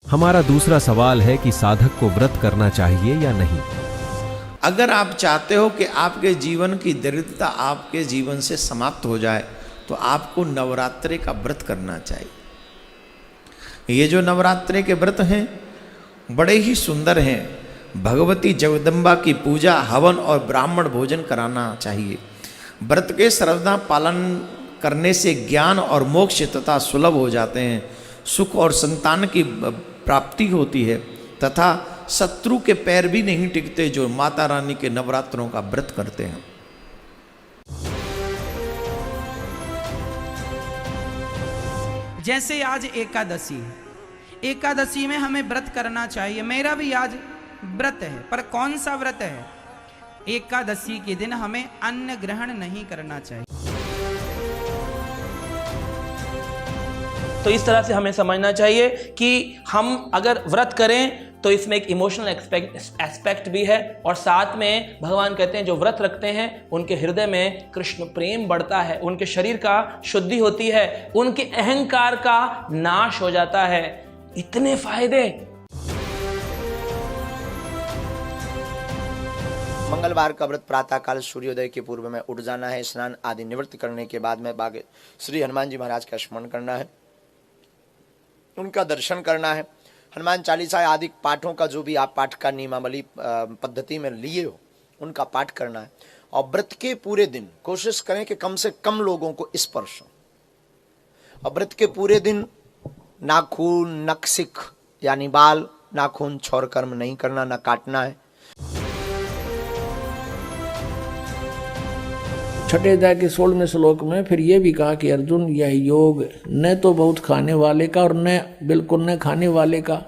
हमारा दूसरा सवाल है कि साधक को व्रत करना चाहिए या नहीं। अगर आप चाहते हो कि आपके जीवन की दरिद्रता आपके जीवन से समाप्त हो जाए तो आपको नवरात्रि का व्रत करना चाहिए। ये जो नवरात्रि के व्रत हैं बड़े ही सुंदर हैं। भगवती जगदम्बा की पूजा, हवन और ब्राह्मण भोजन कराना चाहिए। व्रत के सर्वदा पालन करने से ज्ञान और मोक्ष तथा सुलभ हो जाते हैं, सुख और संतान की प्राप्ति होती है तथा शत्रु के पैर भी नहीं टिकते जो माता रानी के नवरात्रों का व्रत करते हैं। जैसे आज एकादशी है, एकादशी में हमें व्रत करना चाहिए। मेरा भी आज व्रत है, पर कौन सा व्रत है? एकादशी के दिन हमें अन्न ग्रहण नहीं करना चाहिए। तो इस तरह से हमें समझना चाहिए कि हम अगर व्रत करें तो इसमें एक इमोशनल एस्पेक्ट भी है, और साथ में भगवान कहते हैं जो व्रत रखते हैं उनके हृदय में कृष्ण प्रेम बढ़ता है, उनके शरीर का शुद्धि होती है, उनके अहंकार का नाश हो जाता है। इतने फायदे। मंगलवार का व्रत प्रातः काल सूर्योदय के पूर्व में उठ जाना है। स्नान आदि निवृत्त करने के बाद में बागे श्री हनुमान जी महाराज का स्मरण करना है, उनका दर्शन करना है। हनुमान चालीसा आदि पाठों का जो भी आप पाठ का नियमावली पद्धति में लिए हो उनका पाठ करना है। और व्रत के पूरे दिन कोशिश करें कि कम से कम लोगों को स्पर्श हो। और व्रत के पूरे दिन नाखून, नखशिख यानी बाल, नाखून, छौर कर्म नहीं करना, न काटना है। छठे अध्याय के 16वें श्लोक में फिर ये भी कहा कि अर्जुन यह योग न तो बहुत खाने वाले का और न बिल्कुल न खाने वाले का।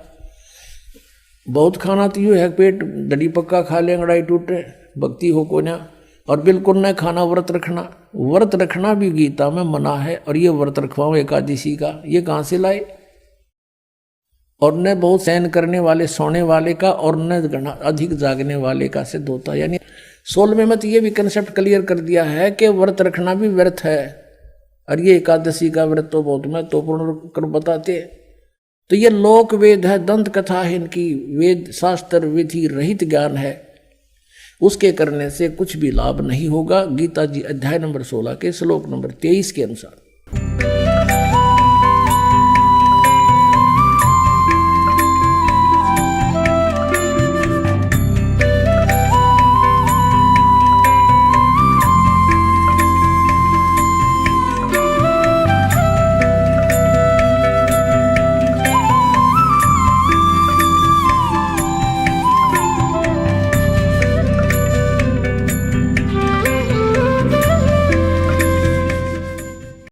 बहुत खाना तो यूँ है पेट डडी पक्का खा ले अंगड़ाई टूटे, भक्ति हो को ना। और बिल्कुल न खाना, व्रत रखना। व्रत रखना भी गीता में मना है, और ये व्रत रखवाओ एकादशी का, ये कहाँ से लाए? और न बहुत सहन करने वाले, सोने वाले का, और न अधिक जागने वाले का सिद्ध होता है। यानी 16वें में तो ये भी कंसेप्ट क्लियर कर दिया है कि व्रत रखना भी व्यर्थ है, और ये एकादशी का व्रत तो बहुत महत्वपूर्ण कर बताते हैं। तो ये लोक वेद है, दंत कथा है, इनकी वेद शास्त्र विधि रहित ज्ञान है, उसके करने से कुछ भी लाभ नहीं होगा। गीता जी अध्याय नंबर 16 के श्लोक नंबर 23 के अनुसार।